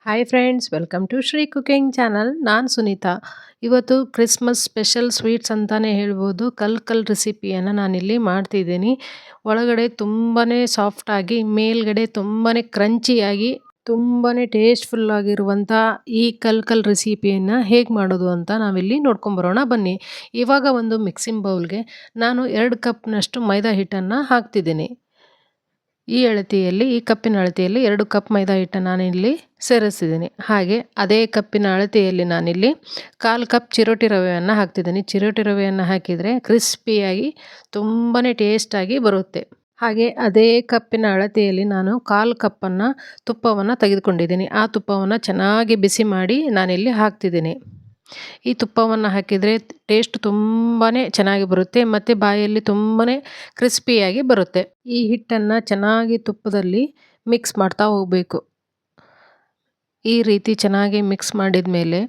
Hi friends, welcome to Shri cooking channel. ನಾನು ಸುನೀತಾ. ಇವತ್ತು ಕ್ರಿಸ್ಮಸ್ ಸ್ಪೆಷಲ್ ಸ್ವೀಟ್ಸ್ ಅಂತಲೇ ಹೇಳ್ಬೋದು. ಕಲ್ ರೆಸಿಪಿಯನ್ನು ನಾನಿಲ್ಲಿ ಮಾಡ್ತಿದ್ದೀನಿ. ಒಳಗಡೆ ತುಂಬಾ ಸಾಫ್ಟಾಗಿ, ಮೇಲ್ಗಡೆ ತುಂಬಾ ಕ್ರಂಚಿಯಾಗಿ, ತುಂಬಾ ಟೇಸ್ಟ್ಫುಲ್ಲಾಗಿರುವಂಥ ಈ ಕಲ್ ರೆಸಿಪಿಯನ್ನು ಹೇಗೆ ಮಾಡೋದು ಅಂತ ನಾವಿಲ್ಲಿ ನೋಡ್ಕೊಂಬರೋಣ ಬನ್ನಿ. ಇವಾಗ ಒಂದು ಮಿಕ್ಸಿಂಗ್ ಬೌಲ್ಗೆ ನಾನು 2 ಕಪ್ನಷ್ಟು ಮೈದಾ ಹಿಟ್ಟನ್ನು ಹಾಕ್ತಿದ್ದೀನಿ. ಈ ಕಪ್ಪಿನ ಅಳತೆಯಲ್ಲಿ 2 ಕಪ್ ಮೈದಾ ಹಿಟ್ಟನ್ನು ನಾನಿಲ್ಲಿ ಸೇರಿಸ್ತಿದ್ದೀನಿ. ಹಾಗೆ ಅದೇ ಕಪ್ಪಿನ ಅಳತೆಯಲ್ಲಿ ನಾನಿಲ್ಲಿ 1/4 ಕಪ್ ಚಿರೋಟಿ ರವೆಯನ್ನು ಹಾಕ್ತಿದ್ದೀನಿ. ಚಿರೋಟಿ ರವೆಯನ್ನು ಹಾಕಿದರೆ ಕ್ರಿಸ್ಪಿಯಾಗಿ ತುಂಬಾ ಟೇಸ್ಟಾಗಿ ಬರುತ್ತೆ. ಹಾಗೆ ಅದೇ ಕಪ್ಪಿನ ಅಳತೆಯಲ್ಲಿ ನಾನು 1/4 ಕಪ್ಪನ್ನು ತುಪ್ಪವನ್ನು ತೆಗೆದುಕೊಂಡಿದ್ದೀನಿ. ಆ ತುಪ್ಪವನ್ನು ಚೆನ್ನಾಗಿ ಬಿಸಿ ಮಾಡಿ ನಾನಿಲ್ಲಿ ಹಾಕ್ತಿದ್ದೀನಿ. ಈ ತುಪ್ಪವನ್ನು ಹಾಕಿದರೆ ಟೇಸ್ಟ್ ತುಂಬಾ ಚೆನ್ನಾಗಿ ಬರುತ್ತೆ ಮತ್ತು ಬಾಯಲ್ಲಿ ತುಂಬಾ ಕ್ರಿಸ್ಪಿಯಾಗಿ ಬರುತ್ತೆ. ಈ ಹಿಟ್ಟನ್ನು ಚೆನ್ನಾಗಿ ತುಪ್ಪದಲ್ಲಿ ಮಿಕ್ಸ್ ಮಾಡ್ತಾ ಹೋಗಬೇಕು. ಈ ರೀತಿ ಚೆನ್ನಾಗಿ ಮಿಕ್ಸ್ ಮಾಡಿದ ಮೇಲೆ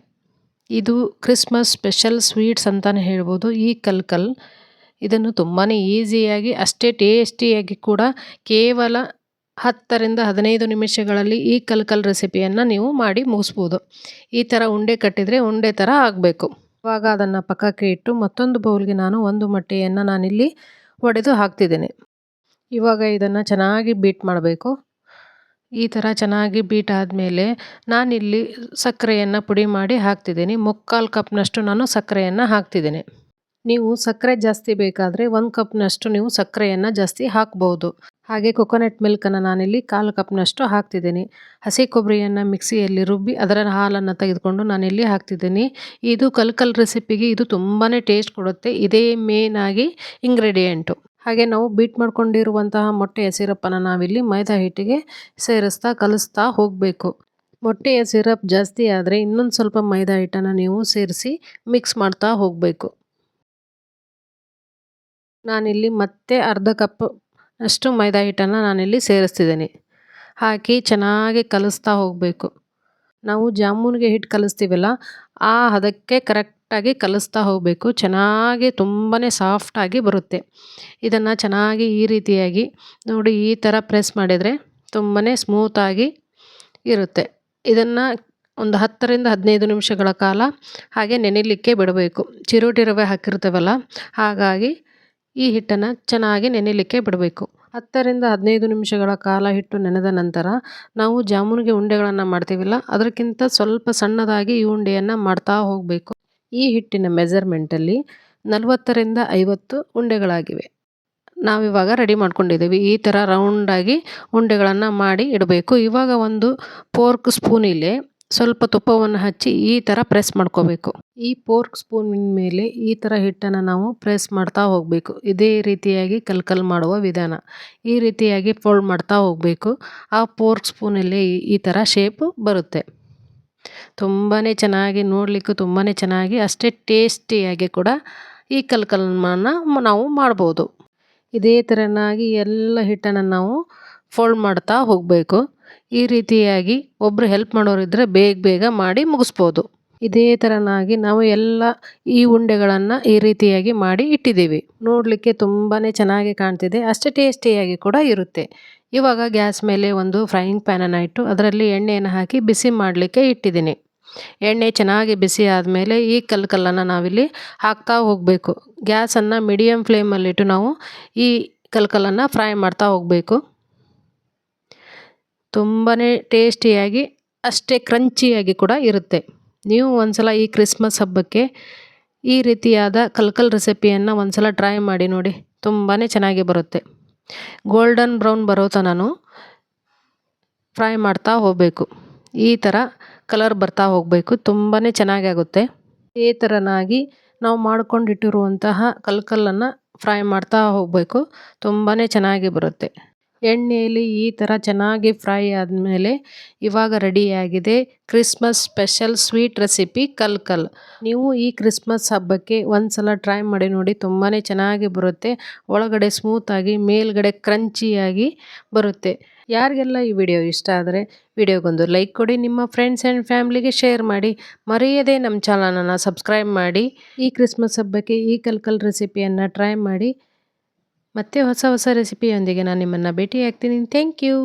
ಇದು ಕ್ರಿಸ್ಮಸ್ ಸ್ಪೆಷಲ್ ಸ್ವೀಟ್ಸ್ ಅಂತಲೇ ಹೇಳ್ಬೋದು. ಈ ಕಲ್ ಇದನ್ನು ತುಂಬಾ ಈಸಿಯಾಗಿ, ಅಷ್ಟೇ ಟೇಸ್ಟಿಯಾಗಿ ಕೂಡ ಕೇವಲ 10ರಿಂದ 15 ನಿಮಿಷಗಳಲ್ಲಿ ಈ ಕಲ್ ರೆಸಿಪಿಯನ್ನು ನೀವು ಮಾಡಿ ಮುಗಿಸ್ಬೋದು. ಈ ಥರ ಉಂಡೆ ಕಟ್ಟಿದರೆ ಉಂಡೆ ಥರ ಆಗಬೇಕು. ಇವಾಗ ಅದನ್ನು ಪಕ್ಕಕ್ಕೆ ಇಟ್ಟು ಮತ್ತೊಂದು ಬೌಲ್ಗೆ ನಾನು 1 ಮೊಟ್ಟೆಯನ್ನು ನಾನಿಲ್ಲಿ ಒಡೆದು ಹಾಕ್ತಿದ್ದೀನಿ. ಇವಾಗ ಇದನ್ನು ಚೆನ್ನಾಗಿ ಬೀಟ್ ಮಾಡಬೇಕು. ಈ ಥರ ಚೆನ್ನಾಗಿ ಬೀಟ್ ಆದಮೇಲೆ ನಾನಿಲ್ಲಿ ಸಕ್ಕರೆಯನ್ನು ಪುಡಿ ಮಾಡಿ ಹಾಕ್ತಿದ್ದೀನಿ. 3/4 ಕಪ್ನಷ್ಟು ನಾನು ಸಕ್ಕರೆಯನ್ನು ಹಾಕ್ತಿದ್ದೀನಿ. ನೀವು ಸಕ್ಕರೆ ಜಾಸ್ತಿ ಬೇಕಾದರೆ 1 ಕಪ್ನಷ್ಟು ನೀವು ಸಕ್ಕರೆಯನ್ನು ಜಾಸ್ತಿ ಹಾಕ್ಬೋದು. ಹಾಗೆ ಕೊಕೊನಟ್ ಮಿಲ್ಕನ್ನು ನಾನಿಲ್ಲಿ 1/4 ಕಪ್ನಷ್ಟು ಹಾಕ್ತಿದ್ದೀನಿ. ಹಸಿ ಕೊಬ್ಬರಿಯನ್ನು ಮಿಕ್ಸಿಯಲ್ಲಿ ರುಬ್ಬಿ ಅದರ ಹಾಲನ್ನು ತೆಗೆದುಕೊಂಡು ನಾನಿಲ್ಲಿ ಹಾಕ್ತಿದ್ದೀನಿ. ಇದು ಕಲ್ ರೆಸಿಪಿಗೆ ಇದು ತುಂಬಾ ಟೇಸ್ಟ್ ಕೊಡುತ್ತೆ. ಇದೇ ಮೇನ್ ಆಗಿ ಇಂಗ್ರೀಡಿಯೆಂಟು. ಹಾಗೆ ನಾವು ಬೀಟ್ ಮಾಡ್ಕೊಂಡಿರುವಂತಹ ಮೊಟ್ಟೆಯ ಸಿರಪ್ಪನ್ನು ನಾವಿಲ್ಲಿ ಮೈದಾ ಹಿಟ್ಟಿಗೆ ಸೇರಿಸ್ತಾ ಕಲಿಸ್ತಾ ಹೋಗಬೇಕು. ಮೊಟ್ಟೆಯ ಸಿರಪ್ ಜಾಸ್ತಿ ಆದರೆ ಇನ್ನೊಂದು ಸ್ವಲ್ಪ ಮೈದಾ ಹಿಟ್ಟನ್ನು ನೀವು ಸೇರಿಸಿ ಮಿಕ್ಸ್ ಮಾಡ್ತಾ ಹೋಗಬೇಕು. ನಾನಿಲ್ಲಿ ಮತ್ತೆ 1/2 ಕಪ್ ಅಷ್ಟು ಮೈದಾ ಹಿಟ್ಟನ್ನು ನಾನಿಲ್ಲಿ ಸೇರಿಸ್ತಿದ್ದೀನಿ. ಹಾಕಿ ಚೆನ್ನಾಗಿ ಕಲಿಸ್ತಾ ಹೋಗಬೇಕು. ನಾವು ಜಾಮೂನಿಗೆ ಹಿಟ್ಟು ಕಲಿಸ್ತೀವಲ್ಲ, ಆ ಹದಕ್ಕೆ ಕರೆಕ್ಟಾಗಿ ಕಲಿಸ್ತಾ ಹೋಗಬೇಕು. ಚೆನ್ನಾಗಿ ತುಂಬಾ ಸಾಫ್ಟಾಗಿ ಬರುತ್ತೆ. ಇದನ್ನು ಚೆನ್ನಾಗಿ ಈ ರೀತಿಯಾಗಿ ನೋಡಿ, ಈ ಥರ ಪ್ರೆಸ್ ಮಾಡಿದರೆ ತುಂಬಾ ಸ್ಮೂತಾಗಿ ಇರುತ್ತೆ. ಇದನ್ನು ಒಂದು 10ರಿಂದ 15 ನಿಮಿಷಗಳ ಕಾಲ ಹಾಗೆ ನೆನೆಯಲಿಕ್ಕೆ ಬಿಡಬೇಕು. ಚಿರೋಟಿ ರವೆ ಹಾಕಿರ್ತೇವಲ್ಲ, ಹಾಗಾಗಿ ಈ ಹಿಟ್ಟನ್ನು ಚೆನ್ನಾಗಿ ನೆನೆಯಲಿಕ್ಕೆ ಬಿಡಬೇಕು. 10ರಿಂದ 15 ನಿಮಿಷಗಳ ಕಾಲ ಹಿಟ್ಟು ನೆನೆದ ನಂತರ ನಾವು ಜಾಮೂನಿಗೆ ಉಂಡೆಗಳನ್ನು ಮಾಡ್ತೀವಲ್ಲ, ಅದಕ್ಕಿಂತ ಸ್ವಲ್ಪ ಸಣ್ಣದಾಗಿ ಈ ಉಂಡೆಯನ್ನು ಮಾಡ್ತಾ ಹೋಗಬೇಕು. ಈ ಹಿಟ್ಟಿನ ಮೆಜರ್ಮೆಂಟಲ್ಲಿ 40ರಿಂದ 50 ಉಂಡೆಗಳಾಗಿವೆ. ನಾವಿವಾಗ ರೆಡಿ ಮಾಡ್ಕೊಂಡಿದ್ದೀವಿ. ಈ ಥರ ರೌಂಡಾಗಿ ಉಂಡೆಗಳನ್ನು ಮಾಡಿ ಇಡಬೇಕು. ಇವಾಗ ಒಂದು ಫೋರ್ಕ್ ಸ್ಪೂನಿಲೆ ಸ್ವಲ್ಪ ತುಪ್ಪವನ್ನು ಹಚ್ಚಿ ಈ ಥರ ಪ್ರೆಸ್ ಮಾಡ್ಕೋಬೇಕು. ಈ ಫೋರ್ಕ್ ಸ್ಪೂನಿನ ಮೇಲೆ ಈ ಥರ ಹಿಟ್ಟನ್ನು ನಾವು ಪ್ರೆಸ್ ಮಾಡ್ತಾ ಹೋಗಬೇಕು. ಇದೇ ರೀತಿಯಾಗಿ ಕಲ್ ಮಾಡುವ ವಿಧಾನ. ಈ ರೀತಿಯಾಗಿ ಫೋಲ್ಡ್ ಮಾಡ್ತಾ ಹೋಗಬೇಕು. ಆ ಫೋರ್ಕ್ ಸ್ಪೂನಲ್ಲಿ ಈ ಥರ ಶೇಪು ಬರುತ್ತೆ. ತುಂಬಾ ಚೆನ್ನಾಗಿ, ನೋಡಲಿಕ್ಕೂ ತುಂಬಾ ಚೆನ್ನಾಗಿ, ಅಷ್ಟೇ ಟೇಸ್ಟಿಯಾಗಿ ಕೂಡ ಈ ಕಲ್ಲನ್ನು ನಾವು ಮಾಡ್ಬೋದು. ಇದೇ ಥರನಾಗಿ ಎಲ್ಲ ಹಿಟ್ಟನ್ನು ನಾವು ಫೋಲ್ಡ್ ಮಾಡ್ತಾ ಹೋಗಬೇಕು. ಈ ರೀತಿಯಾಗಿ ಒಬ್ಬರು ಹೆಲ್ಪ್ ಮಾಡೋರಿದ್ದರೆ ಬೇಗ ಮಾಡಿ ಮುಗಿಸ್ಬೋದು. ಇದೇ ಥರನಾಗಿ ನಾವು ಎಲ್ಲ ಈ ಉಂಡೆಗಳನ್ನು ಈ ರೀತಿಯಾಗಿ ಮಾಡಿ ಇಟ್ಟಿದ್ದೀವಿ. ನೋಡಲಿಕ್ಕೆ ತುಂಬಾ ಚೆನ್ನಾಗಿ ಕಾಣ್ತಿದೆ, ಅಷ್ಟೇ ಟೇಸ್ಟಿಯಾಗಿ ಕೂಡ ಇರುತ್ತೆ. ಇವಾಗ ಗ್ಯಾಸ್ ಮೇಲೆ ಒಂದು ಫ್ರೈಯಿಂಗ್ ಪ್ಯಾನನ್ನು ಇಟ್ಟು ಅದರಲ್ಲಿ ಎಣ್ಣೆಯನ್ನು ಹಾಕಿ ಬಿಸಿ ಮಾಡಲಿಕ್ಕೆ ಇಟ್ಟಿದ್ದೀನಿ. ಎಣ್ಣೆ ಚೆನ್ನಾಗಿ ಬಿಸಿ ಆದಮೇಲೆ ಈ ಕಲ್ಲನ್ನು ನಾವಿಲ್ಲಿ ಹಾಕ್ತಾ ಹೋಗಬೇಕು. ಗ್ಯಾಸನ್ನು ಮೀಡಿಯಮ್ ಫ್ಲೇಮಲ್ಲಿಟ್ಟು ನಾವು ಈ ಕಲ್ಲನ್ನು ಫ್ರೈ ಮಾಡ್ತಾ ಹೋಗಬೇಕು. ತುಂಬಾ ಟೇಸ್ಟಿಯಾಗಿ, ಅಷ್ಟೇ ಕ್ರಂಚಿಯಾಗಿ ಕೂಡ ಇರುತ್ತೆ. ನೀವು ಒಂದ್ಸಲ ಈ ಕ್ರಿಸ್ಮಸ್ ಹಬ್ಬಕ್ಕೆ ಈ ರೀತಿಯಾದ ಕಲ್ ರೆಸಿಪಿಯನ್ನು ಒಂದ್ಸಲ ಟ್ರೈ ಮಾಡಿ ನೋಡಿ, ತುಂಬಾ ಚೆನ್ನಾಗಿ ಬರುತ್ತೆ. ಗೋಲ್ಡನ್ ಬ್ರೌನ್ ಬರೋ ತನಕ ಫ್ರೈ ಮಾಡ್ತಾ ಹೋಗಬೇಕು. ಈ ಥರ ಕಲರ್ ಬರ್ತಾ ಹೋಗಬೇಕು. ತುಂಬಾ ಚೆನ್ನಾಗಿ ಆಗುತ್ತೆ. ಈ ಥರನಾಗಿ ನಾವು ಮಾಡ್ಕೊಂಡಿಟ್ಟಿರುವಂತಹ ಕಲ್ಲನ್ನು ಫ್ರೈ ಮಾಡ್ತಾ ಹೋಗಬೇಕು. ತುಂಬಾ ಚೆನ್ನಾಗಿ ಬರುತ್ತೆ. ಎಣ್ಣೆಯಲ್ಲಿ ಈ ಥರ ಚೆನ್ನಾಗಿ ಫ್ರೈ ಆದಮೇಲೆ ಇವಾಗ ರೆಡಿಯಾಗಿದೆ ಕ್ರಿಸ್ಮಸ್ ಸ್ಪೆಷಲ್ ಸ್ವೀಟ್ ರೆಸಿಪಿ ಕಲ್. ನೀವು ಈ ಕ್ರಿಸ್ಮಸ್ ಹಬ್ಬಕ್ಕೆ ಒಂದ್ಸಲ ಟ್ರೈ ಮಾಡಿ ನೋಡಿ, ತುಂಬಾ ಚೆನ್ನಾಗಿ ಬರುತ್ತೆ. ಒಳಗಡೆ ಸ್ಮೂತಾಗಿ, ಮೇಲ್ಗಡೆ ಕ್ರಂಚಿಯಾಗಿ ಬರುತ್ತೆ. ಯಾರಿಗೆಲ್ಲ ಈ ವಿಡಿಯೋ ಇಷ್ಟ ಆದರೆ ವಿಡಿಯೋಗೊಂದು ಲೈಕ್ ಕೊಡಿ, ನಿಮ್ಮ ಫ್ರೆಂಡ್ಸ್ ಆ್ಯಂಡ್ ಫ್ಯಾಮ್ಲಿಗೆ ಶೇರ್ ಮಾಡಿ, ಮರೆಯದೇ ನಮ್ಮ ಚಾನಲನ್ನು ಸಬ್ಸ್ಕ್ರೈಬ್ ಮಾಡಿ. ಈ ಕ್ರಿಸ್ಮಸ್ ಹಬ್ಬಕ್ಕೆ ಈ ಕಲ್ ರೆಸಿಪಿಯನ್ನು ಟ್ರೈ ಮಾಡಿ. ಮತ್ತೆ ಹೊಸ ರೆಸಿಪಿಯೊಂದಿಗೆ ನಾನು ನಿಮ್ಮನ್ನು ಭೇಟಿ ಆಗ್ತೀನಿ. Thank you.